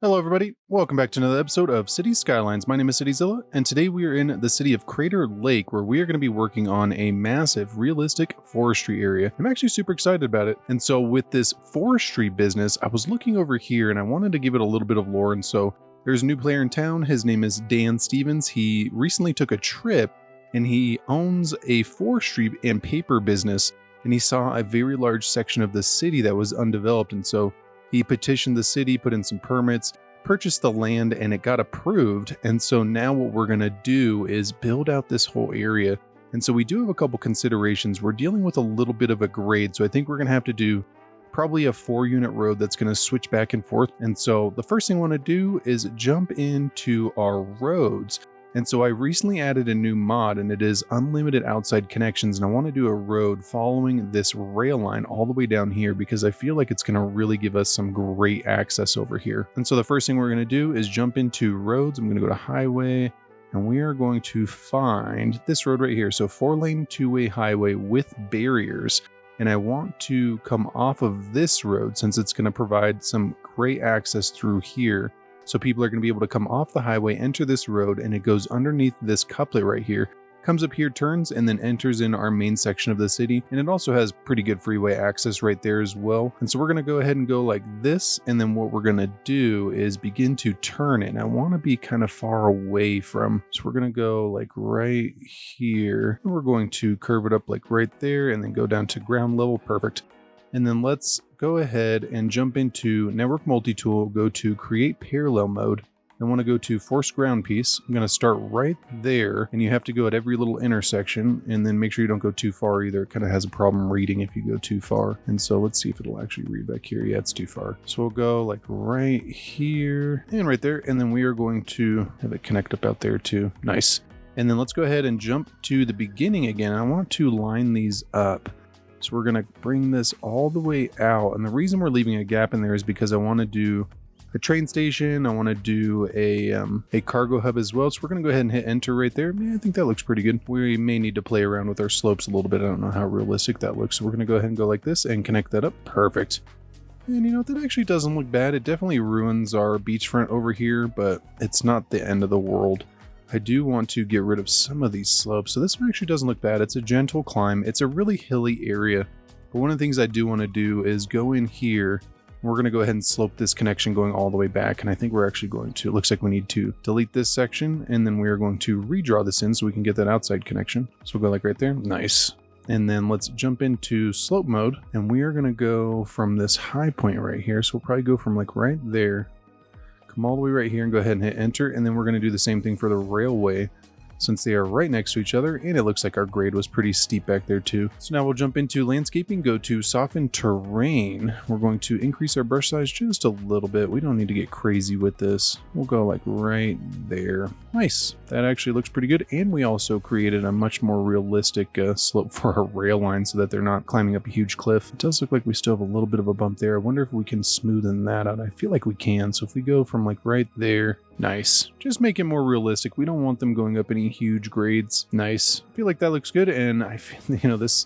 Hello everybody, welcome back to another episode of City Skylines. My name is CityZilla, and today we are in the city of Crater Lake, where we are going to be working on a massive, realistic forestry area. I'm actually super excited about it. And so with this forestry business, I was looking over here and I wanted to give it a little bit of lore. And so there's a new player in town. His name is Dan Stevens. He recently took a trip and he owns a forestry and paper business. And he saw a very large section of the city that was undeveloped. And so he petitioned the city, put in some permits, purchased the land, and it got approved. And so now what we're going to do is build out this whole area. And so we do have a couple considerations. We're dealing with a little bit of a grade. So I think we're going to have to do probably a 4-unit road that's going to switch back and forth. And so the first thing I want to do is jump into our roads. And so I recently added a new mod, and it is unlimited outside connections. And I want to do a road following this rail line all the way down here because I feel like it's going to really give us some great access over here. And so the first thing we're going to do is jump into roads. I'm going to go to highway, and we are going to find this road right here. So 4-lane 2-way highway with barriers. And I want to come off of this road since it's going to provide some great access through here. So people are going to be able to come off the highway, enter this road, and it goes underneath this couplet right here, comes up here, turns, and then enters in our main section of the city. And it also has pretty good freeway access right there as well. And so we're going to go ahead and go like this. And then what we're going to do is begin to turn it. And I want to be kind of far away from, so we're going to go like right here. And we're going to curve it up like right there and then go down to ground level. Perfect. And then let's go ahead and jump into Network Multi-Tool, go to Create Parallel Mode. I want to go to Force Ground Piece. I'm going to start right there, and you have to go at every little intersection, and then make sure you don't go too far either. It kind of has a problem reading if you go too far. And so let's see if it'll actually read back here. Yeah, it's too far. So we'll go like right here and right there, and then we are going to have it connect up out there too. Nice. And then let's go ahead and jump to the beginning again. I want to line these up. So we're going to bring this all the way out. And the reason we're leaving a gap in there is because I want to do a train station. I want to do a cargo hub as well. So we're going to go ahead and hit enter right there. Yeah, I think that looks pretty good. We may need to play around with our slopes a little bit. I don't know how realistic that looks. So we're going to go ahead and go like this and connect that up. Perfect. And you know, that actually doesn't look bad. It definitely ruins our beachfront over here, but it's not the end of the world. I do want to get rid of some of these slopes. So this one actually doesn't look bad. It's a gentle climb. It's a really hilly area. But one of the things I do want to do is go in here. We're going to go ahead and slope this connection going all the way back. And I think we're actually going to, it looks like we need to delete this section. And then we are going to redraw this in so we can get that outside connection. So we'll go like right there. Nice. And then let's jump into slope mode. And we are going to go from this high point right here. So we'll probably go from like right there. Come all the way right here and go ahead and hit enter. And then we're going to do the same thing for the railway since they are right next to each other. And it looks like our grade was pretty steep back there too. So now we'll jump into landscaping, go to soften terrain. We're going to increase our brush size just a little bit. We don't need to get crazy with this. We'll go like right there. Nice. That actually looks pretty good. And we also created a much more realistic slope for our rail line so that they're not climbing up a huge cliff. It does look like we still have a little bit of a bump there. I wonder if we can smoothen that out. I feel like we can. So if we go from like right there, nice. Just make it more realistic. We don't want them going up any huge grades. Nice. I feel like that looks good. And I feel, you know, this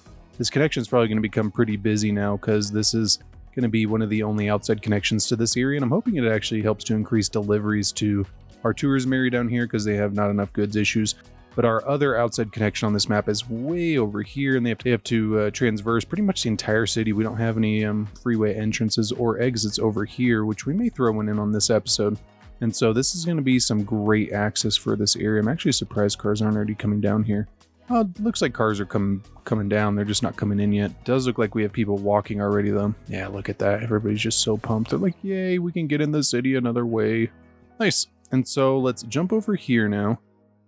connection is probably going to become pretty busy now because this is going to be one of the only outside connections to this area. And I'm hoping it actually helps to increase deliveries to our tourism area down here because they have not enough goods issues. But our other outside connection on this map is way over here, and they have to transverse pretty much the entire city. We don't have any freeway entrances or exits over here, which we may throw one in on this episode. And so this is going to be some great access for this area. I'm actually surprised cars aren't already coming down here. Oh, it looks like cars are coming down. They're just not coming in yet. It does look like we have people walking already, though. Yeah, look at that. Everybody's just so pumped. They're like, yay, we can get in the city another way. Nice. And so let's jump over here now.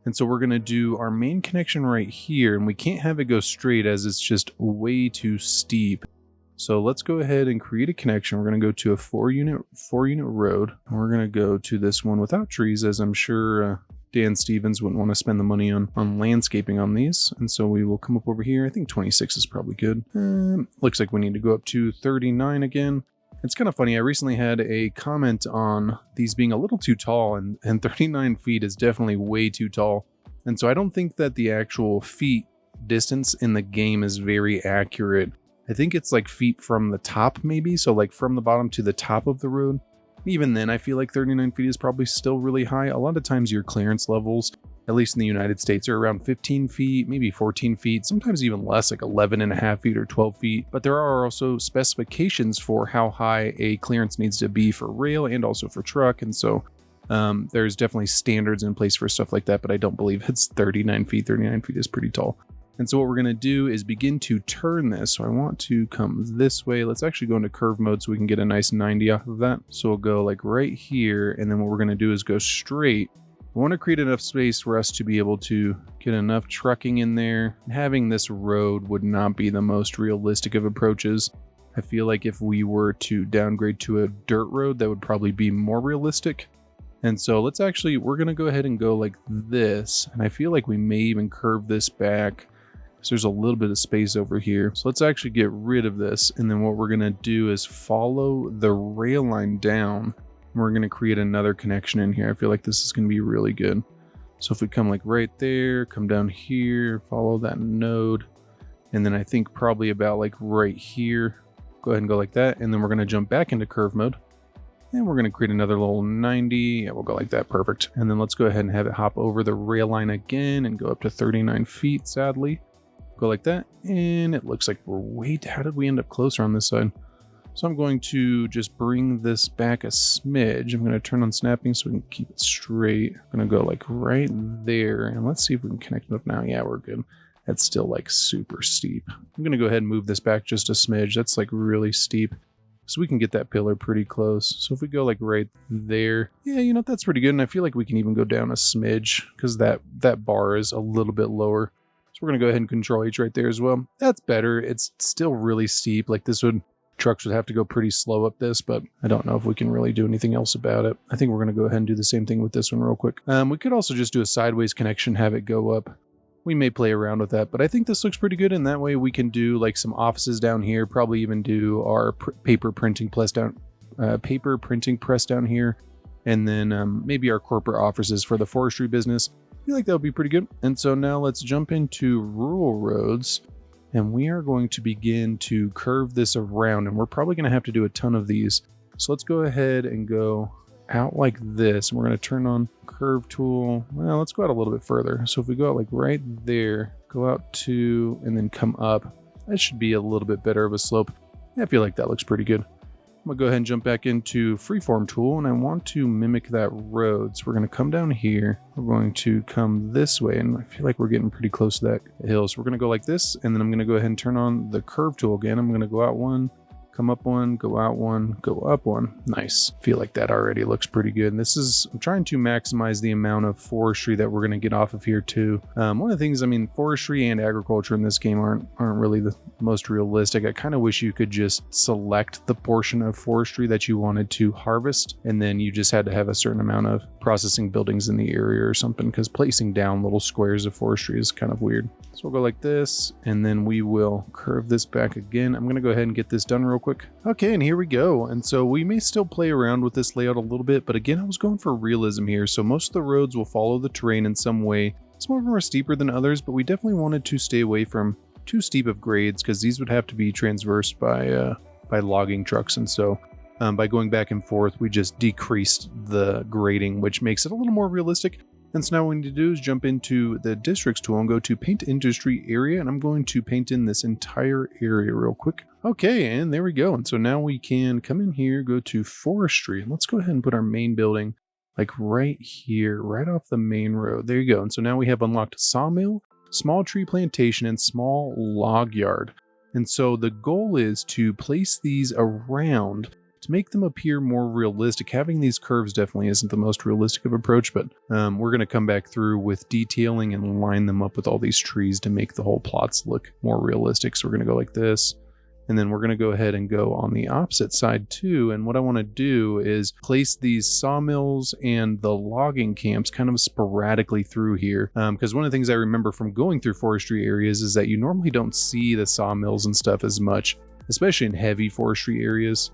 And so we're going to do our main connection right here. And we can't have it go straight as it's just way too steep. So let's go ahead and create a connection. We're going to go to a 4-unit road. And we're going to go to this one without trees, as I'm sure Dan Stevens wouldn't want to spend the money on landscaping on these. And so we will come up over here. I think 26 is probably good. Looks like we need to go up to 39 again. It's kind of funny. I recently had a comment on these being a little too tall, and 39 feet is definitely way too tall. And so I don't think that the actual feet distance in the game is very accurate. I think it's like feet from the top maybe. So like from the bottom to the top of the road. Even then, I feel like 39 feet is probably still really high. A lot of times your clearance levels, at least in the United States, are around 15 feet, maybe 14 feet, sometimes even less, like 11.5 feet or 12 feet. But there are also specifications for how high a clearance needs to be for rail and also for truck. And so there's definitely standards in place for stuff like that, but I don't believe it's 39 feet. 39 feet is pretty tall. And so what we're going to do is begin to turn this. So I want to come this way. Let's actually go into curve mode so we can get a nice 90 off of that. So we'll go like right here. And then what we're going to do is go straight. We want to create enough space for us to be able to get enough trucking in there. Having this road would not be the most realistic of approaches. I feel like if we were to downgrade to a dirt road, that would probably be more realistic. And so we're going to go ahead and go like this. And I feel like we may even curve this back. So there's a little bit of space over here. So let's actually get rid of this. And then what we're going to do is follow the rail line down. And we're going to create another connection in here. I feel like this is going to be really good. So if we come like right there, come down here, follow that node. And then I think probably about like right here, go ahead and go like that. And then we're going to jump back into curve mode. And we're going to create another little 90. Yeah, we'll go like that. Perfect. And then let's go ahead and have it hop over the rail line again and go up to 39 feet, sadly. Go like that, and it looks like we're way. How did we end up closer on this side? So I'm going to just bring this back a smidge. I'm going to turn on snapping so we can keep it straight. I'm going to go like right there, and let's see if we can connect it up now. Yeah, we're good. That's still like super steep. I'm going to go ahead and move this back just a smidge. That's like really steep. So we can get that pillar pretty close. So if we go like right there, yeah, you know, that's pretty good. And I feel like we can even go down a smidge because that bar is a little bit lower. So we're going to go ahead and control H right there as well. That's better. It's still really steep. Like trucks would have to go pretty slow up this, but I don't know if we can really do anything else about it. I think we're going to go ahead and do the same thing with this one real quick. We could also just do a sideways connection, have it go up. We may play around with that, but I think this looks pretty good. And that way we can do like some offices down here, probably even do our paper printing press down here. And then maybe our corporate offices for the forestry business. I feel like that would be pretty good. And so now let's jump into rural roads, and we are going to begin to curve this around, and we're probably going to have to do a ton of these. So let's go ahead and go out like this. And we're going to turn on curve tool. Well, let's go out a little bit further. So if we go out like right there, go out to, and then come up, that should be a little bit better of a slope. Yeah, I feel like that looks pretty good. I'm going to go ahead and jump back into freeform tool, and I want to mimic that road. So we're going to come down here. We're going to come this way, and I feel like we're getting pretty close to that hill. So we're going to go like this, and then I'm going to go ahead and turn on the curve tool again. I'm going to go out one, come up one, go out one, go up one. Nice. Feel like that already looks pretty good. And I'm trying to maximize the amount of forestry that we're going to get off of here too. One of the things, I mean, forestry and agriculture in this game aren't really the most realistic. I kind of wish you could just select the portion of forestry that you wanted to harvest, and then you just had to have a certain amount of processing buildings in the area or something, because placing down little squares of forestry is kind of weird. So we'll go like this, and then we will curve this back again. I'm going to go ahead and get this done real quick. Okay, and here we go. And so we may still play around with this layout a little bit, but again, I was going for realism here. So most of the roads will follow the terrain in some way. Some of them are steeper than others, but we definitely wanted to stay away from too steep of grades, because these would have to be transversed by logging trucks. And so by going back and forth, we just decreased the grading, which makes it a little more realistic. And so now what we need to do is jump into the districts tool and go to paint industry area. And I'm going to paint in this entire area real quick. Okay, and there we go. And so now we can come in here, go to forestry, and let's go ahead and put our main building like right here, right off the main road. There you go. And so now we have unlocked sawmill, small tree plantation, and small log yard. And so the goal is to place these around to make them appear more realistic. Having these curves definitely isn't the most realistic of approach, but we're going to come back through with detailing and line them up with all these trees to make the whole plots look more realistic. So we're going to go like this. And then we're going to go ahead and go on the opposite side too. And what I want to do is place these sawmills and the logging camps kind of sporadically through here. Because one of the things I remember from going through forestry areas is that you normally don't see the sawmills and stuff as much, especially in heavy forestry areas.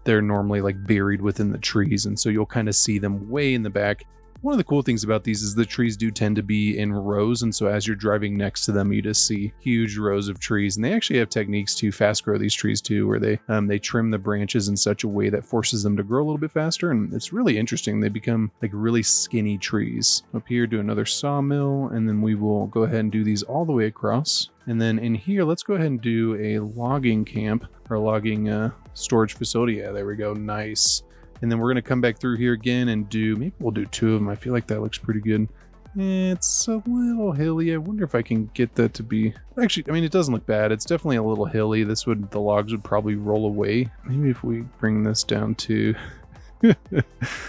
They're normally like buried within the trees. And so you'll kind of see them way in the back. One of the cool things about these is the trees do tend to be in rows, and so as you're driving next to them, you just see huge rows of trees. And they actually have techniques to fast grow these trees too, where they trim the branches in such a way that forces them to grow a little bit faster, and it's really interesting. They become like really skinny trees. Up here, do another sawmill, and then we will go ahead and do these all the way across. And then in here, let's go ahead and do a logging camp, or logging storage facility. Yeah, there we go. Nice. And then we're going to come back through here again and maybe we'll do 2 of them. I feel like that looks pretty good. It's a little hilly. I wonder if I can get that to be... Actually, I mean, it doesn't look bad. It's definitely a little hilly. The logs would probably roll away. Maybe if we bring this down to...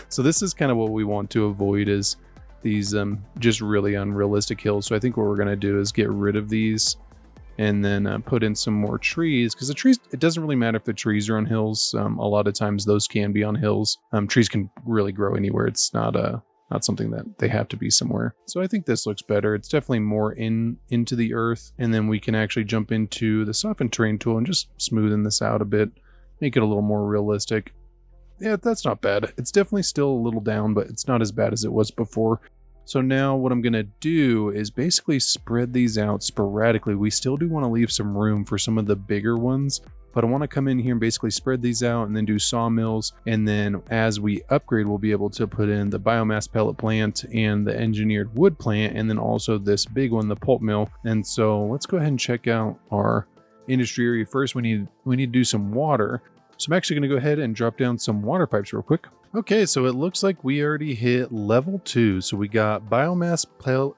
So this is kind of what we want to avoid, is these just really unrealistic hills. So I think what we're going to do is get rid of these and then put in some more trees, because the trees, it doesn't really matter if the trees are on hills. A lot of times those can be on hills. Trees can really grow anywhere. It's not something that they have to be somewhere. So I think this looks better. It's definitely more into the earth, and then we can actually jump into the soften terrain tool and just smoothen this out a bit, make it a little more realistic. Yeah, that's not bad. It's definitely still a little down, but it's not as bad as it was before. So now what I'm going to do is basically spread these out sporadically. We still do want to leave some room for some of the bigger ones, but I want to come in here and basically spread these out and then do sawmills. And then as we upgrade, we'll be able to put in the biomass pellet plant and the engineered wood plant, and then also this big one, the pulp mill. And so let's go ahead and check out our industry area first. We need to do some water. So I'm actually going to go ahead and drop down some water pipes real quick. Okay, so it looks like we already hit level 2. So we got biomass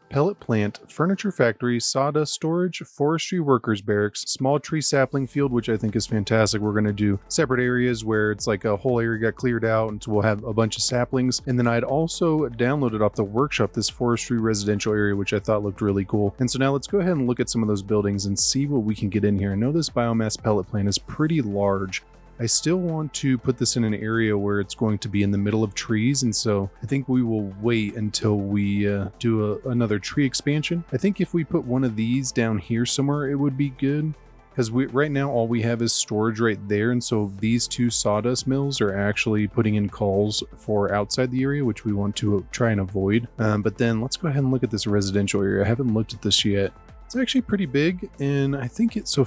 pellet plant, furniture factory, sawdust storage, forestry workers barracks, small tree sapling field, which I think is fantastic. We're going to do separate areas where it's like a whole area got cleared out, and so we'll have a bunch of saplings. And then I'd also downloaded off the workshop this forestry residential area, which I thought looked really cool. And so now let's go ahead and look at some of those buildings and see what we can get in here. I know this biomass pellet plant is pretty large. I still want to put this in an area where it's going to be in the middle of trees, and so I think we will wait until we do another tree expansion. I think if we put one of these down here somewhere, it would be good, because right now all we have is storage right there, and so these 2 sawdust mills are actually putting in calls for outside the area, which we want to try and avoid. But then let's go ahead and look at this residential area. I haven't looked at this yet. It's actually pretty big, and I think it's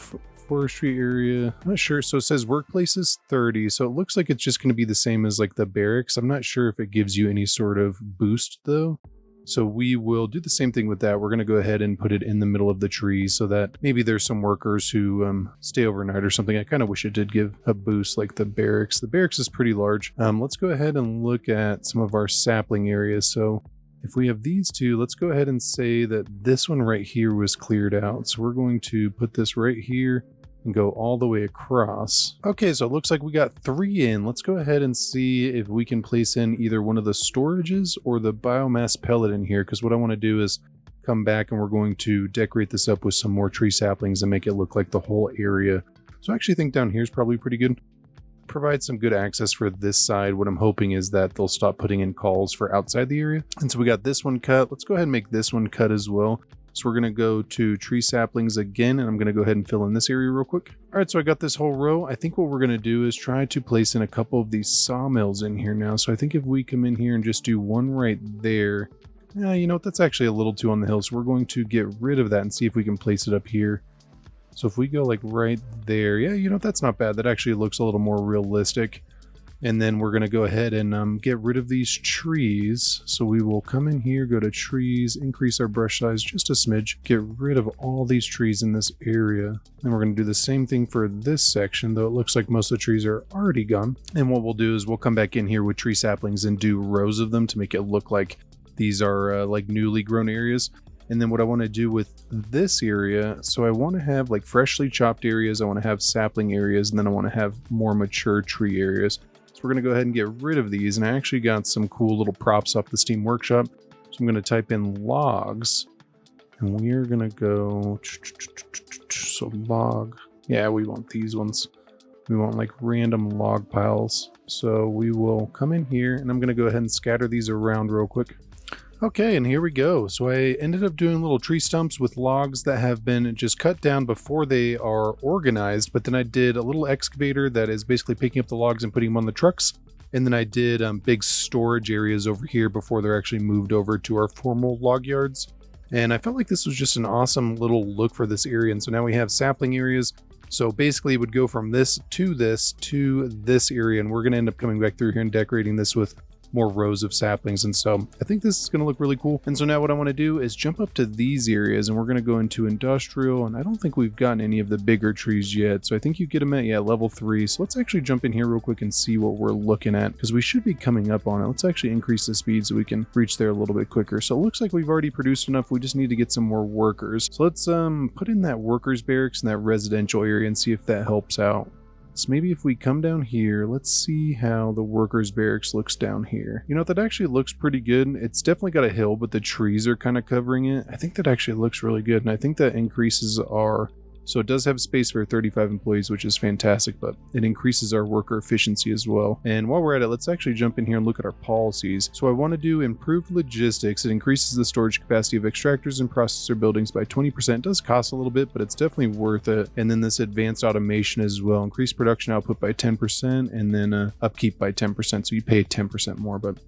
forestry area, I'm not sure. So it says workplaces 30, so it looks like it's just going to be the same as like the barracks. I'm not sure if it gives you any sort of boost though, so we will do the same thing with that. We're going to go ahead and put it in the middle of the trees so that maybe there's some workers who stay overnight or something. I kind of wish it did give a boost like the barracks. The barracks is pretty large. Let's go ahead and look at some of our sapling areas. So if we have these 2, let's go ahead and say that this one right here was cleared out. So we're going to put this right here and go all the way across. Okay, so it looks like we got 3 in. Let's go ahead and see if we can place in either one of the storages or the biomass pellet in here, because what I want to do is come back and we're going to decorate this up with some more tree saplings and make it look like the whole area. So I actually think down here is probably pretty good. Provide some good access for this side. What I'm hoping is that they'll stop putting in calls for outside the area. And so we got this one cut. Let's go ahead and make this one cut as well. So we're going to go to tree saplings again, and I'm going to go ahead and fill in this area real quick. All right, so I got this whole row. I think what we're going to do is try to place in a couple of these sawmills in here now. So I think if we come in here and just do one right there, you know what, that's actually a little too on the hill. So we're going to get rid of that and see if we can place it up here. So if we go like right there, yeah, you know, that's not bad. That actually looks a little more realistic. And then we're going to go ahead and get rid of these trees. So we will come in here, go to trees, increase our brush size just a smidge, get rid of all these trees in this area. Then we're going to do the same thing for this section, though it looks like most of the trees are already gone. And what we'll do is we'll come back in here with tree saplings and do rows of them to make it look like these are like newly grown areas. And then what I want to do with this area, so I want to have like freshly chopped areas, I want to have sapling areas, and then I want to have more mature tree areas. So we're going to go ahead and get rid of these, and I actually got some cool little props off the Steam Workshop. So I'm going to type in logs, and we are going to go, so log, yeah, we want these ones. We want like random log piles. So we will come in here, and I'm going to go ahead and scatter these around real quick. Okay, and here we go. So I ended up doing little tree stumps with logs that have been just cut down before they are organized, but then I did a little excavator that is basically picking up the logs and putting them on the trucks. And then I did big storage areas over here before they're actually moved over to our formal log yards. And I felt like this was just an awesome little look for this area. And so now we have sapling areas. So basically it would go from this to this area. And we're going to end up coming back through here and decorating this with more rows of saplings. And so I think this is going to look really cool. And so now what I want to do is jump up to these areas, and we're going to go into industrial. And I don't think we've gotten any of the bigger trees yet. So I think you get them at, level 3. So let's actually jump in here real quick and see what we're looking at, because we should be coming up on it. Let's actually increase the speed so we can reach there a little bit quicker. So it looks like we've already produced enough. We just need to get some more workers. So let's put in that workers barracks in that residential area and see if that helps out. So maybe if we come down here, let's see how the workers barracks looks down here. You know, that actually looks pretty good. It's definitely got a hill, but the trees are kind of covering it. I think that actually looks really good. And I think that increases our... So it does have space for 35 employees, which is fantastic, but it increases our worker efficiency as well. And while we're at it, let's actually jump in here and look at our policies. So I want to do improved logistics. It increases the storage capacity of extractors and processor buildings by 20%. It does cost a little bit, but it's definitely worth it. And then this advanced automation as well. Increase production output by 10% and then upkeep by 10%. So you pay 10% more, but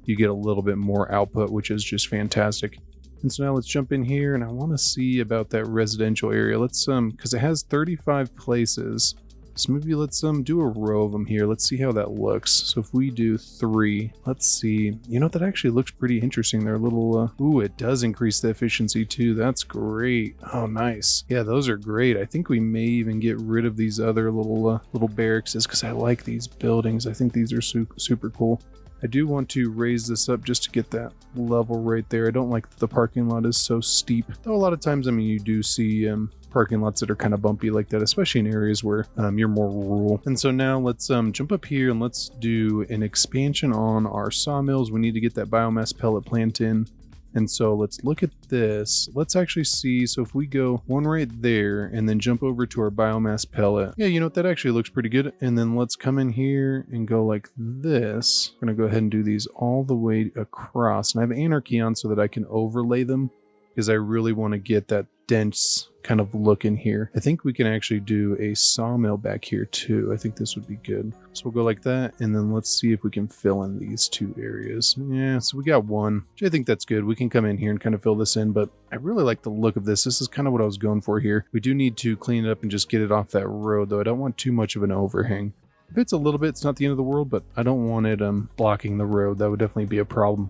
you get a little bit more output, which is just fantastic. And so now let's jump in here, and I want to see about that residential area. Let's because it has 35 places, so maybe let's do a row of them here. Let's see how that looks. So if we do 3, let's see. You know, that actually looks pretty interesting. They're a little ooh, it does increase the efficiency too. That's great. Oh, nice. Yeah, those are great. I think we may even get rid of these other little barracks, because I like these buildings. I think these are super cool. I do want to raise this up just to get that level right there. I don't like that the parking lot is so steep. Though a lot of times, I mean, you do see parking lots that are kind of bumpy like that, especially in areas where you're more rural. And so now let's jump up here and let's do an expansion on our sawmills. We need to get that biomass pellet plant in. And so let's look at this. Let's actually see. So if we go one right there and then jump over to our biomass pellet. Yeah, you know what? That actually looks pretty good. And then let's come in here and go like this. We're going to go ahead and do these all the way across. And I have anarchy on so that I can overlay them, because I really want to get that dense kind of look in here. I think we can actually do a sawmill back here too. I think this would be good. So we'll go like that, and then let's see if we can fill in these 2 areas. Yeah, so we got 1, which I think that's good. We can come in here and kind of fill this in, but I really like the look of this. This is kind of what I was going for here. We do need to clean it up and just get it off that road, though. I don't want too much of an overhang. If it's a little bit, it's not the end of the world, but I don't want it blocking the road. That would definitely be a problem.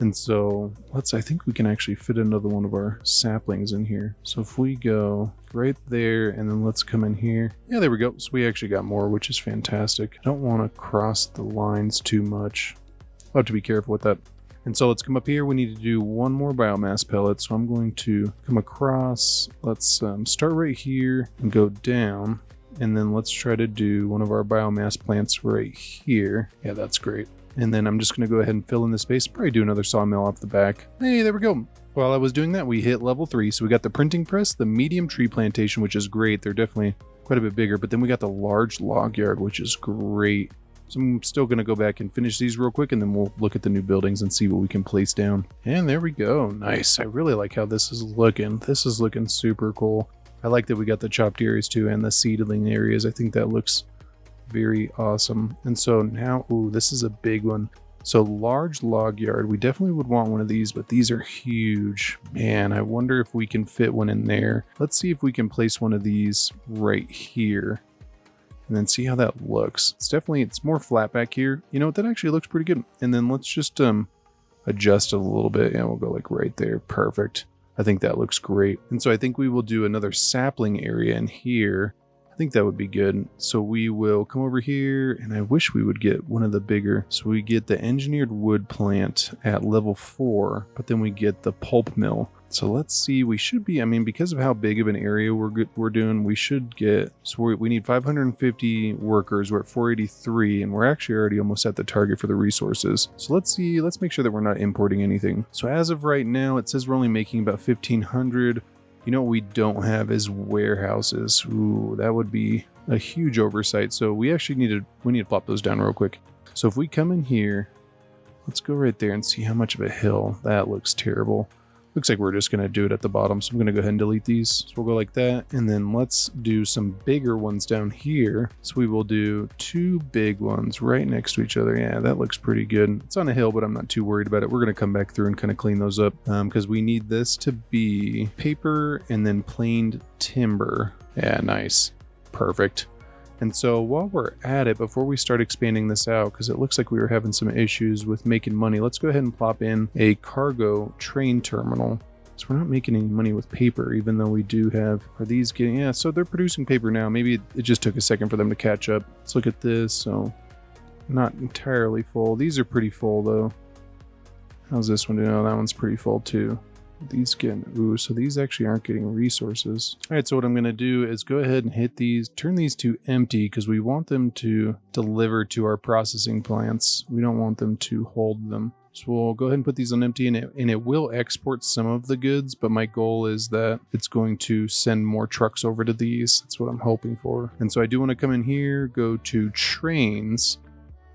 And so I think we can actually fit another one of our saplings in here. So if we go right there and then let's come in here. Yeah, there we go. So we actually got more, which is fantastic. I don't want to cross the lines too much. I'll have to be careful with that. And so let's come up here. We need to do 1 more biomass pellet. So I'm going to come across. Let's start right here and go down. And then let's try to do one of our biomass plants right here. Yeah, that's great. And then I'm just going to go ahead and fill in the space. Probably do another sawmill off the back. Hey, there we go. While I was doing that, we hit level 3. So we got the printing press, the medium tree plantation, which is great. They're definitely quite a bit bigger. But then we got the large log yard, which is great. So I'm still going to go back and finish these real quick, and then we'll look at the new buildings and see what we can place down. And there we go. Nice. I really like how this is looking. This is looking super cool. I like that we got the chopped areas too and the seedling areas. I think that looks very awesome. And so now, ooh, this is a big one. So large log yard, we definitely would want one of these, but these are huge. Man, I wonder if we can fit one in there. Let's see if we can place one of these right here and then see how that looks. It's more flat back here. You know what? That actually looks pretty good. And then let's just adjust it a little bit. Yeah, we'll go like right there. Perfect. I think that looks great. And so I think we will do another sapling area in here. I think that would be good. So we will come over here, and I wish we would get one of the bigger. So we get the engineered wood plant at level 4, but then we get the pulp mill. So let's see, we should be, I mean, because of how big of an area we're doing, we should get, so we need 550 workers. We're at 483, and we're actually already almost at the target for the resources. So let's see, let's make sure that we're not importing anything. So as of right now, it says we're only making about 1,500. You know what we don't have is warehouses. Ooh, that would be a huge oversight. So we actually need to plop those down real quick. So if we come in here, let's go right there and see how much of a hill. That looks terrible. Looks like we're just going to do it at the bottom. So I'm going to go ahead and delete these. So we'll go like that. And then let's do some bigger ones down here. So we will do 2 big ones right next to each other. Yeah, that looks pretty good. It's on a hill, but I'm not too worried about it. We're going to come back through and kind of clean those up because we need this to be paper and then planed timber. Yeah, nice. Perfect. And so while we're at it, before we start expanding this out, because it looks like we were having some issues with making money, let's go ahead and plop in a cargo train terminal. So we're not making any money with paper, even though we do have, are these getting, yeah, so they're producing paper now. Maybe it just took a second for them to catch up. Let's look at this. So not entirely full. These are pretty full though. How's this one doing? Oh, that one's pretty full too. These getting, ooh, so these actually aren't getting resources. All right, so what I'm going to do is go ahead and hit these, turn these to empty because we want them to deliver to our processing plants. We don't want them to hold them. So we'll go ahead and put these on empty, and it will export some of the goods, but my goal is that it's going to send more trucks over to these. That's what I'm hoping for. And so I do want to come in here, go to trains,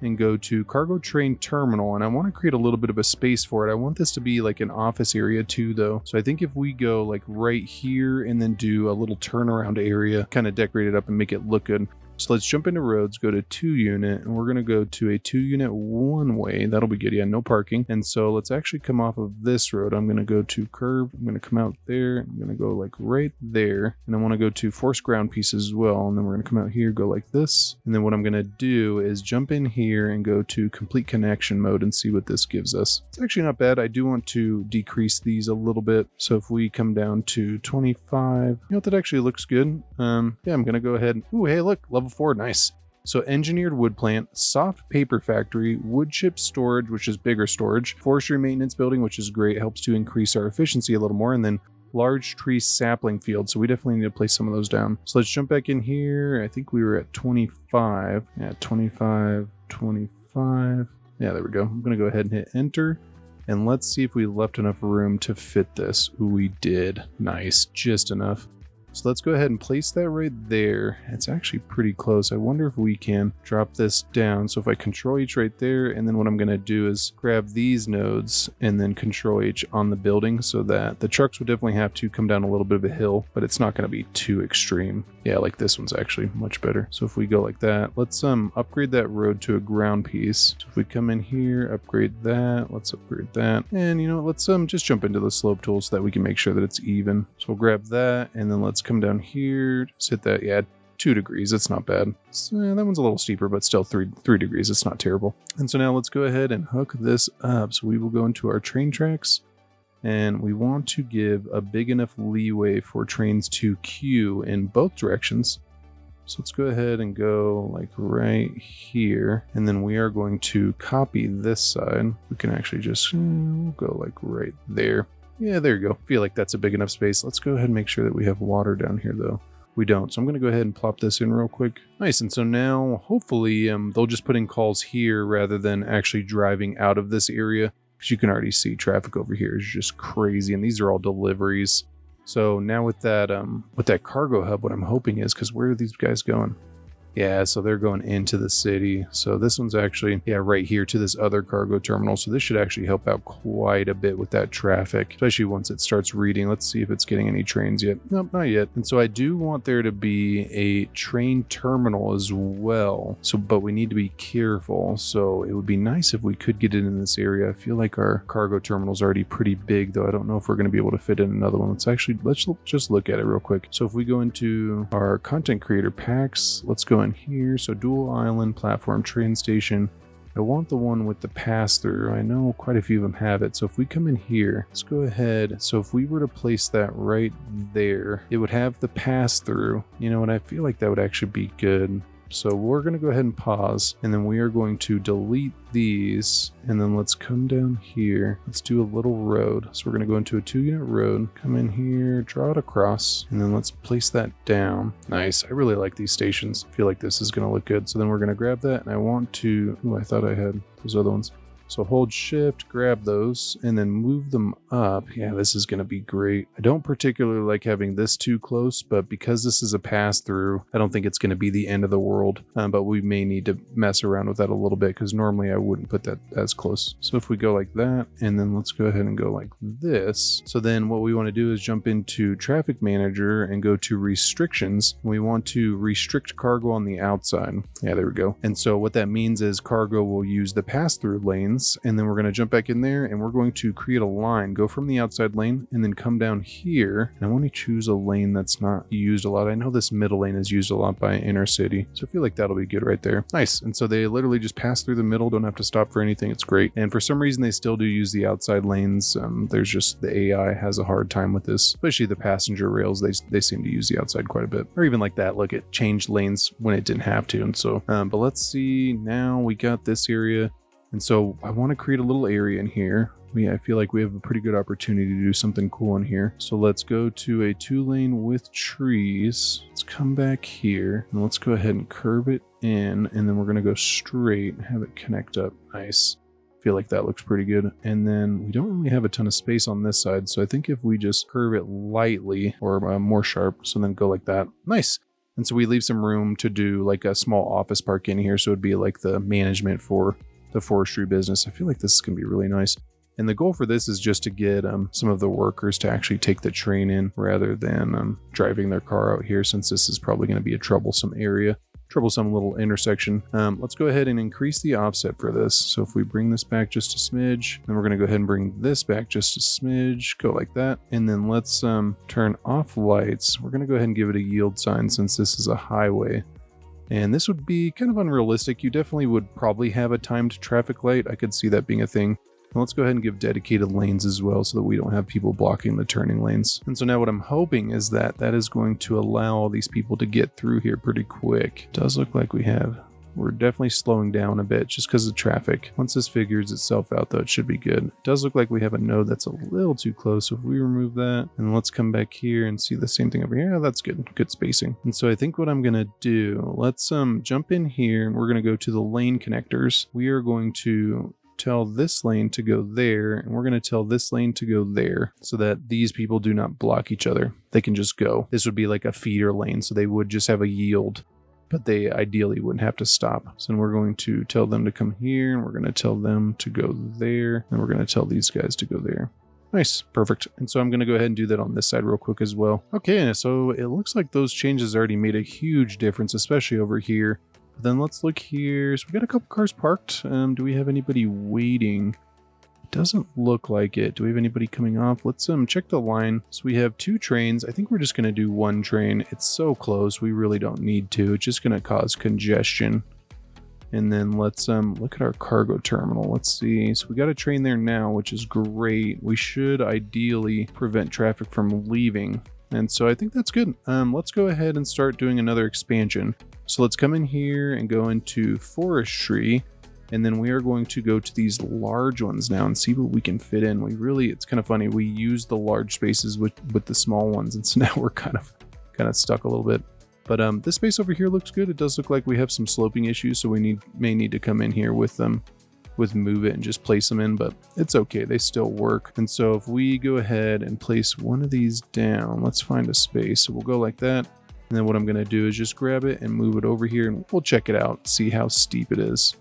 and go to cargo train terminal, and I want to create a little bit of a space for it. I want this to be like an office area too though. So I think if we go like right here and then do a little turnaround area, kind of decorate it up and make it look good. So let's jump into roads, go to 2 unit, and we're going to go to a 2 unit one way. That'll be good. Yeah, no parking. And so let's actually come off of this road. I'm going to go to curb. I'm going to come out there. I'm going to go like right there. And I want to go to force ground pieces as well. And then we're going to come out here, go like this. And then what I'm going to do is jump in here and go to complete connection mode and see what this gives us. It's actually not bad. I do want to decrease these a little bit. So if we come down to 25, you know what, that actually looks good. Yeah, I'm going to go ahead. Ooh, hey, look, level 4, nice. So engineered wood plant, soft paper factory, wood chip storage, which is bigger storage, forestry maintenance building, which is great, helps to increase our efficiency a little more, and then large tree sapling field. So we definitely need to place some of those down. So let's jump back in here. I think we were at 25. Yeah, 25, 25. Yeah, there we go. I'm going to go ahead and hit enter. And let's see if we left enough room to fit this. Ooh, we did. Nice. Just enough. So let's go ahead and place that right there. It's actually pretty close. I wonder if we can drop this down. So if I control H right there, and then what I'm going to do is grab these nodes and then control H on the building so that the trucks would definitely have to come down a little bit of a hill, but it's not going to be too extreme. Yeah, like this one's actually much better. So if we go like that, let's upgrade that road to a ground piece. So if we come in here, upgrade that, let's upgrade that. And you know what, let's just jump into the slope tool so that we can make sure that it's even. So we'll grab that, and then let's come down here, just hit that. Yeah, 2 degrees, that's not bad. So, that one's a little steeper, but still 3 degrees, it's not terrible. And so now let's go ahead and hook this up. So we will go into our train tracks, and we want to give a big enough leeway for trains to queue in both directions. So let's go ahead and go like right here, and then we are going to copy this side. We can actually just we'll go like right there. Yeah, there you go. Feel like that's a big enough space. Let's go ahead and make sure that we have water down here though. We don't. So I'm going to go ahead and plop this in real quick. Nice. And so now hopefully they'll just put in calls here rather than actually driving out of this area. Because you can already see traffic over here is just crazy. And these are all deliveries. So now with that cargo hub, what I'm hoping is, because where are these guys going? Yeah, so they're going into the city. So this one's actually, yeah, right here to this other cargo terminal. So this should actually help out quite a bit with that traffic, especially once it starts reading. Let's see if it's getting any trains yet. Nope, not yet. And so I do want there to be a train terminal as well. So, but we need to be careful. So it would be nice if we could get it in this area. I feel like our cargo terminal's already pretty big, though. I don't know if we're going to be able to fit in another one. Let's just look at it real quick. So if we go into our content creator packs, let's go in here. So dual island platform train station. I want the one with the pass through. I know quite a few of them have it. So if we come in here, let's go ahead. So if we were to place that right there, it would have the pass through. You know what? I feel like that would actually be good. So we're going to go ahead and pause, and then we are going to delete these, and then let's come down here. Let's do a little road. So we're going to go into a 2-unit road, come in here, draw it across, and then let's place that down. Nice. I really like these stations. I feel like this is going to look good. So then we're going to grab that, and I want to, I thought I had those other ones. So hold shift, grab those, and then move them up. Yeah, this is going to be great. I don't particularly like having this too close, but because this is a pass through, I don't think it's going to be the end of the world. But we may need to mess around with that a little bit because normally I wouldn't put that as close. So if we go like that, and then let's go ahead and go like this. So then what we want to do is jump into traffic manager and go to restrictions. We want to restrict cargo on the outside. Yeah, there we go. And so what that means is cargo will use the pass-through lanes, and then we're going to jump back in there and we're going to create a line, go from the outside lane and then come down here. And I want to choose a lane that's not used a lot. I know this middle lane is used a lot by inner city, so I feel like that'll be good right there. Nice. And so they literally just pass through the middle, don't have to stop for anything. It's great. And for some reason they still do use the outside lanes. There's just the AI has a hard time with this, especially the passenger rails. They seem to use the outside quite a bit, or even like that. Look, it changed lanes when it didn't have to. And so but let's see, now we got this area, and so I want to create a little area in here. I feel like we have a pretty good opportunity to do something cool in here. So let's go to a 2-lane with trees. Let's come back here and let's go ahead and curve it in, and then we're going to go straight and have it connect up. Nice. Feel like that looks pretty good. And then we don't really have a ton of space on this side, so I think if we just curve it lightly or more sharp, so then go like that. Nice. And so we leave some room to do like a small office park in here, so it'd be like the management for the forestry business. I feel like this is going to be really nice. And the goal for this is just to get some of the workers to actually take the train in rather than driving their car out here, since this is probably going to be a troublesome area, troublesome little intersection. Let's go ahead and increase the offset for this. So if we bring this back just a smidge, then we're going to go ahead and bring this back just a smidge, go like that. And then let's turn off lights. We're going to go ahead and give it a yield sign since this is a highway. And this would be kind of unrealistic. You definitely would probably have a timed traffic light. I could see that being a thing. Let's go ahead and give dedicated lanes as well so that we don't have people blocking the turning lanes. And so now what I'm hoping is that that is going to allow all these people to get through here pretty quick. It does look like we're definitely slowing down a bit just because of traffic. Once this figures itself out though, it should be good. It does look like we have a node that's a little too close. So if we remove that, and let's come back here and see the same thing over here. Yeah, that's good. Good spacing. And so I think what I'm going to do, let's jump in here and we're going to go to the lane connectors. We are going to tell this lane to go there, and we're going to tell this lane to go there so that these people do not block each other. They can just go. This would be like a feeder lane, so they would just have a yield, but they ideally wouldn't have to stop. So then we're going to tell them to come here, and we're going to tell them to go there, and we're going to tell these guys to go there. Nice, perfect. And so I'm going to go ahead and do that on this side real quick as well. Okay, so it looks like those changes already made a huge difference, especially over here. But then let's look here. So we got a couple cars parked. Do we have anybody waiting? It doesn't look like it. Do we have anybody coming off? Let's check the line. So we have 2 trains. I think we're just going to do 1 train. It's so close. We really don't need to. It's just going to cause congestion. And then let's look at our cargo terminal. Let's see. So we got a train there now, which is great. We should ideally prevent traffic from leaving. And so I think that's good. Let's go ahead and start doing another expansion. So let's come in here and go into forestry, and then we are going to go to these large ones now and see what we can fit in. It's kind of funny. We use the large spaces with the small ones, and so now we're kind of stuck a little bit. But this space over here looks good. It does look like we have some sloping issues, so we may need to come in here with move it and just place them in, but it's okay. They still work. And so if we go ahead and place one of these down, let's find a space. So we'll go like that. And then what I'm going to do is just grab it and move it over here, and we'll check it out, see how steep it is.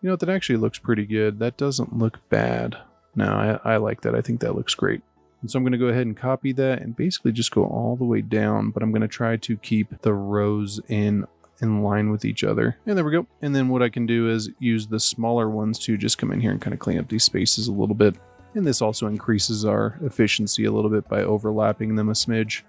You know what? That actually looks pretty good. That doesn't look bad. No, I like that. I think that looks great. And so I'm going to go ahead and copy that and basically just go all the way down, but I'm going to try to keep the rows in line with each other. And there we go. And then what I can do is use the smaller ones to just come in here and kind of clean up these spaces a little bit. And this also increases our efficiency a little bit by overlapping them a smidge.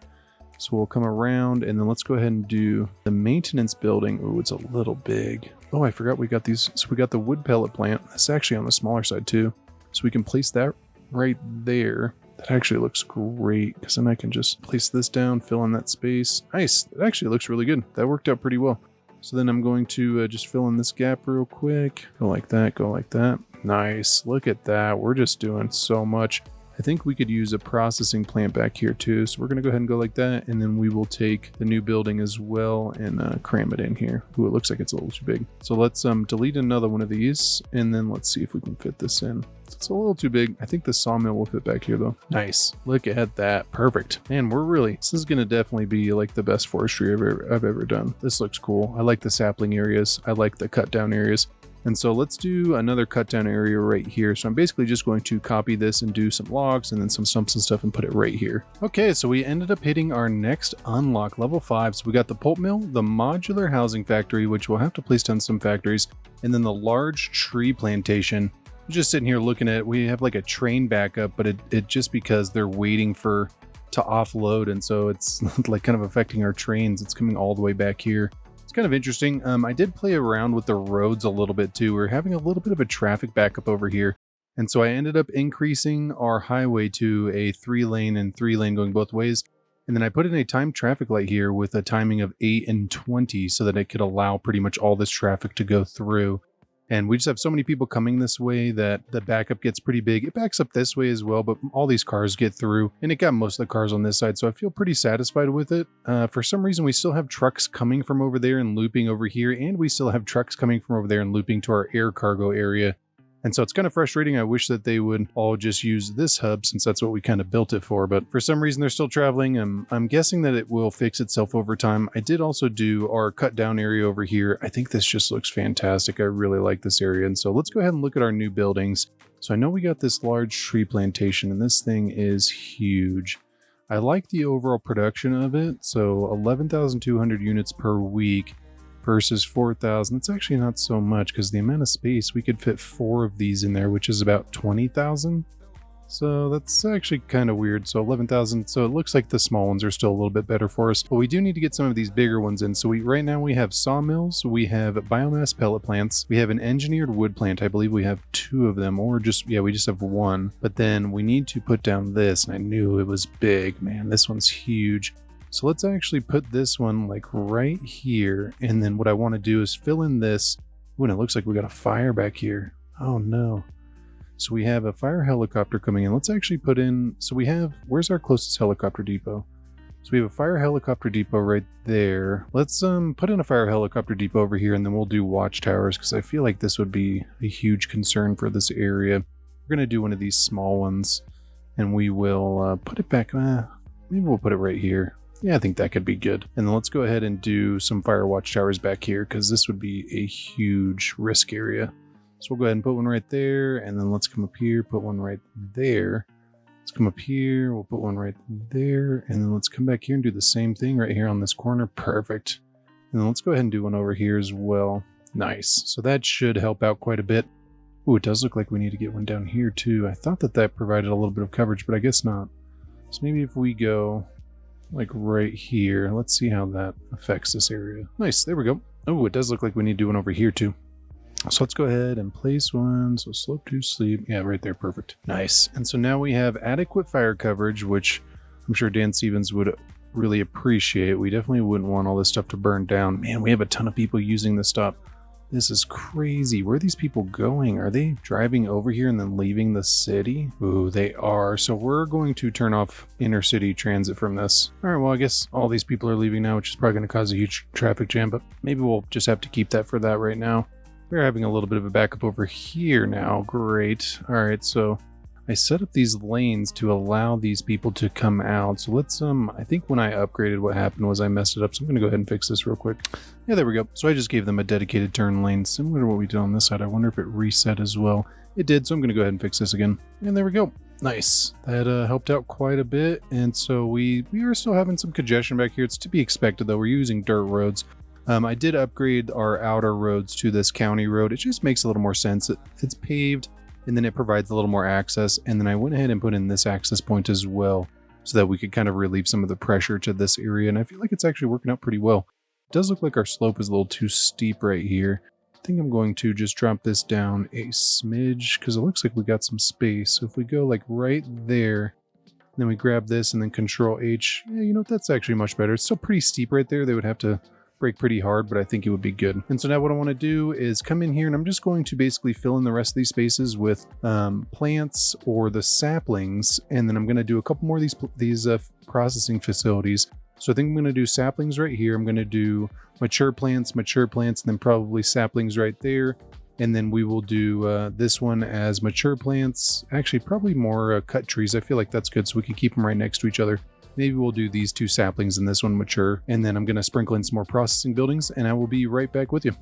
So we'll come around, and then let's go ahead and do the maintenance building. Oh, it's a little big. Oh, I forgot we got these. So we got the wood pellet plant. That's actually on the smaller side too. So we can place that right there. That actually looks great, because then I can just place this down, fill in that space. Nice. It actually looks really good. That worked out pretty well. So then I'm going to just fill in this gap real quick. Go like that, go like that. Nice. Look at that. We're just doing so much. I think we could use a processing plant back here too. So we're going to go ahead and go like that. And then we will take the new building as well and cram it in here. Ooh, it looks like it's a little too big. So let's delete another one of these. And then let's see if we can fit this in. It's a little too big. I think the sawmill will fit back here though. Nice. Look at that. Perfect. Man, this is going to definitely be like the best forestry I've ever done. This looks cool. I like the sapling areas. I like the cut down areas. And so let's do another cut down area right here. So I'm basically just going to copy this and do some logs and then some stumps and stuff and put it right here. Okay, so we ended up hitting our next unlock, level 5. So we got the pulp mill, the modular housing factory, which we'll have to place down some factories, and then the large tree plantation. I'm just sitting here looking at it. We have like a train backup, but it just because they're waiting to offload, and so it's like kind of affecting our trains. It's coming all the way back here. It's kind of interesting. I did play around with the roads a little bit too. We're having a little bit of a traffic backup over here. And so I ended up increasing our highway to a 3-lane and 3-lane going both ways. And then I put in a timed traffic light here with a timing of 8 and 20 so that it could allow pretty much all this traffic to go through. And we just have so many people coming this way that the backup gets pretty big. It backs up this way as well, but all these cars get through, and it got most of the cars on this side, so I feel pretty satisfied with it. For some reason, we still have trucks coming from over there and looping over here, and we still have trucks coming from over there and looping to our air cargo area. And so it's kind of frustrating. I wish that they would all just use this hub since that's what we kind of built it for. But for some reason, they're still traveling. I'm guessing that it will fix itself over time. I did also do our cut down area over here. I think this just looks fantastic. I really like this area. And so let's go ahead and look at our new buildings. So I know we got this large tree plantation and this thing is huge. I like the overall production of it. So 11,200 units per week. Versus 4,000. It's actually not so much because the amount of space, we could fit 4 of these in there, which is about 20,000. So that's actually kind of weird. So 11,000. So it looks like the small ones are still a little bit better for us, but we do need to get some of these bigger ones in. So right now we have sawmills, we have biomass pellet plants, we have an engineered wood plant. I believe we have 2 of them, or we just have 1. But then we need to put down this, and I knew it was big. Man, this one's huge. So let's actually put this one like right here. And then what I want to do is fill in this. Ooh, and it looks like we got a fire back here. Oh no. So we have a fire helicopter coming in. Let's actually put in, so we have, where's our closest helicopter depot? So we have a fire helicopter depot right there. Let's put in a fire helicopter depot over here, and then we'll do watchtowers because I feel like this would be a huge concern for this area. We're going to do one of these small ones, and we will put it back. Maybe we'll put it right here. Yeah, I think that could be good. And then let's go ahead and do some fire watchtowers back here because this would be a huge risk area. So we'll go ahead and put one right there, and then let's come up here, put one right there. Let's come up here, we'll put one right there, and then let's come back here and do the same thing right here on this corner. Perfect. And then let's go ahead and do one over here as well. Nice. So that should help out quite a bit. Ooh, it does look like we need to get one down here too. I thought that provided a little bit of coverage, but I guess not. So maybe if we go like right here, let's see how that affects this area. Nice, there we go. Oh, it does look like we need to do one over here too. So let's go ahead and place one. So slope to sleep. Yeah, right there. Perfect. Nice. And so now we have adequate fire coverage, which I'm sure Dan Stevens would really appreciate. We definitely wouldn't want all this stuff to burn down. Man, we have a ton of people using this stop. This is crazy. Where are these people going? Are they driving over here and then leaving the city? Ooh, they are. So we're going to turn off inner city transit from this. All right, well, I guess all these people are leaving now, which is probably going to cause a huge traffic jam, but maybe we'll just have to keep that for that right now. We're having a little bit of a backup over here now. Great. All right, so I set up these lanes to allow these people to come out. So let's, I think when I upgraded, what happened was I messed it up. So I'm going to go ahead and fix this real quick. Yeah, there we go. So I just gave them a dedicated turn lane, similar to what we did on this side. I wonder if it reset as well. It did, so I'm going to go ahead and fix this again. And there we go. Nice. That helped out quite a bit. And so we are still having some congestion back here. It's to be expected, though. We're using dirt roads. I did upgrade our outer roads to this county road. It just makes a little more sense. It's paved, and then it provides a little more access. And then I went ahead and put in this access point as well so that we could kind of relieve some of the pressure to this area. And I feel like it's actually working out pretty well. It does look like our slope is a little too steep right here. I think I'm going to just drop this down a smidge because it looks like we got some space. So if we go like right there, then we grab this and then Control H. Yeah, you know, that's actually much better. It's still pretty steep right there. They would have to break pretty hard, but I think it would be good. And so now what I want to do is come in here and I'm just going to basically fill in the rest of these spaces with plants or the saplings, and then I'm going to do a couple more of these processing facilities. So I think I'm going to do saplings right here. I'm going to do mature plants, and then probably saplings right there. And then we will do this one as mature plants. Actually, probably more cut trees. I feel like that's good, so we can keep them right next to each other. Maybe we'll do these two saplings and this one mature. And then I'm going to sprinkle in some more processing buildings, and I will be right back with you.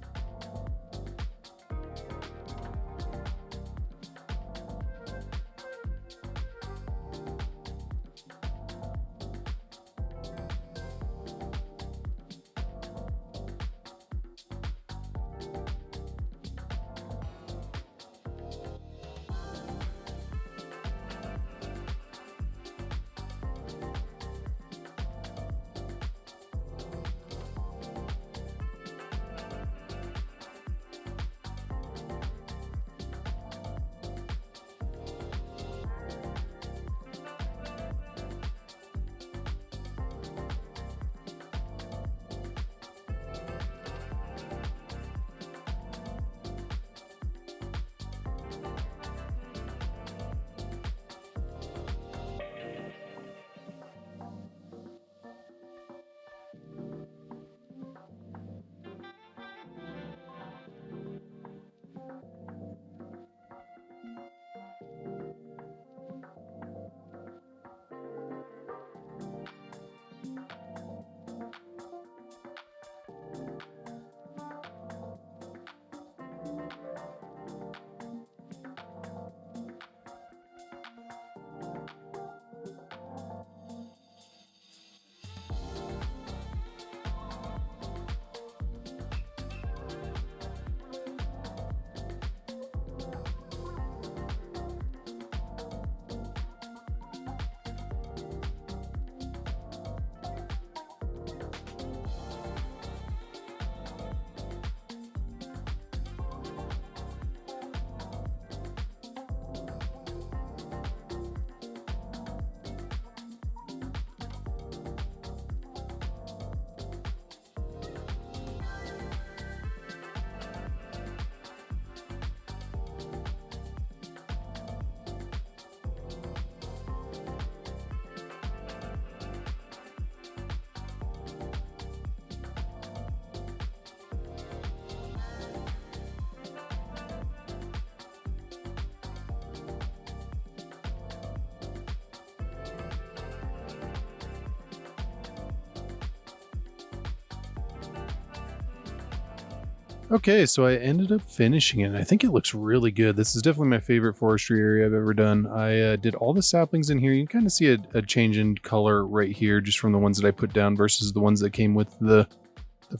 Okay, so I ended up finishing it, and I think it looks really good. This is definitely my favorite forestry area I've ever done. I did all the saplings in here. You can kind of see a change in color right here just from the ones that I put down versus the ones that came with the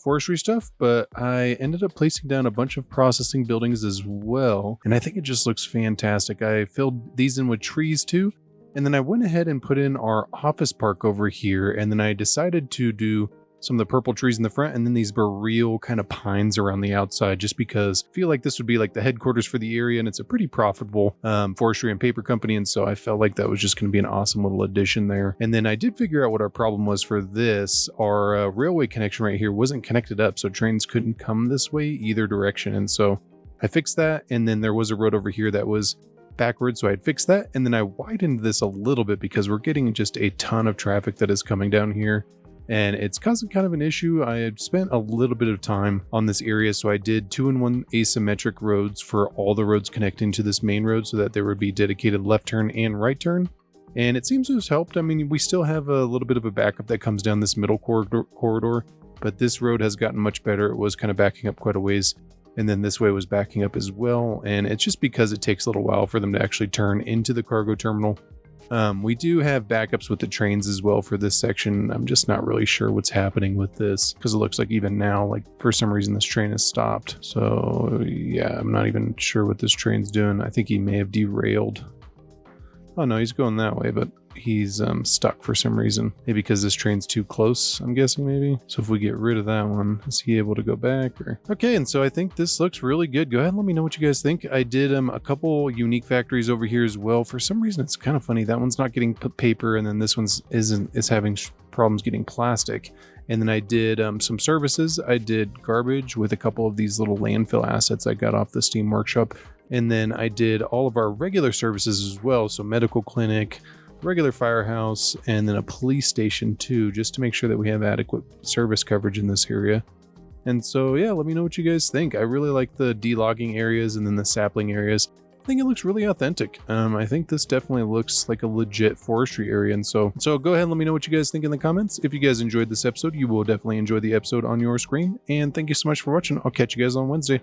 forestry stuff, but I ended up placing down a bunch of processing buildings as well, and I think it just looks fantastic. I filled these in with trees too, and then I went ahead and put in our office park over here, and then I decided to do some of the purple trees in the front and then these boreal kind of pines around the outside, just because I feel like this would be like the headquarters for the area, and it's a pretty profitable forestry and paper company, and so I felt like that was just going to be an awesome little addition there. And then I did figure out what our problem was for this. Our railway connection right here wasn't connected up, so trains couldn't come this way either direction, and so I fixed that. And then there was a road over here that was backwards, so I had fixed that, and then I widened this a little bit because we're getting just a ton of traffic that is coming down here, and it's causing kind of an issue. I had spent a little bit of time on this area, so I did 2-in-1 asymmetric roads for all the roads connecting to this main road so that there would be dedicated left turn and right turn, and it seems to have helped. I mean, we still have a little bit of a backup that comes down this middle corridor, but this road has gotten much better. It was kind of backing up quite a ways, and then this way was backing up as well, and it's just because it takes a little while for them to actually turn into the cargo terminal. We do have backups with the trains as well for this section. I'm just not really sure what's happening with this, because it looks like even now, like for some reason this train has stopped. So yeah, I'm not even sure what this train's doing. I think he may have derailed. Oh no, he's going that way, but he's stuck for some reason. Maybe because this train's too close, I'm guessing maybe. So if we get rid of that one, is he able to go back? Or okay, and so I think this looks really good. Go ahead and let me know what you guys think. I did a couple unique factories over here as well. For some reason, it's kind of funny. That one's not getting paper, and then this one's is having problems getting plastic. And then I did some services. I did garbage with a couple of these little landfill assets I got off the Steam Workshop. And then I did all of our regular services as well. So medical clinic, regular firehouse, and then a police station too, just to make sure that we have adequate service coverage in this area. And so, yeah, let me know what you guys think. I really like the delogging areas and then the sapling areas. I think it looks really authentic. I think this definitely looks like a legit forestry area. And so go ahead and let me know what you guys think in the comments. If you guys enjoyed this episode, you will definitely enjoy the episode on your screen. And thank you so much for watching. I'll catch you guys on Wednesday.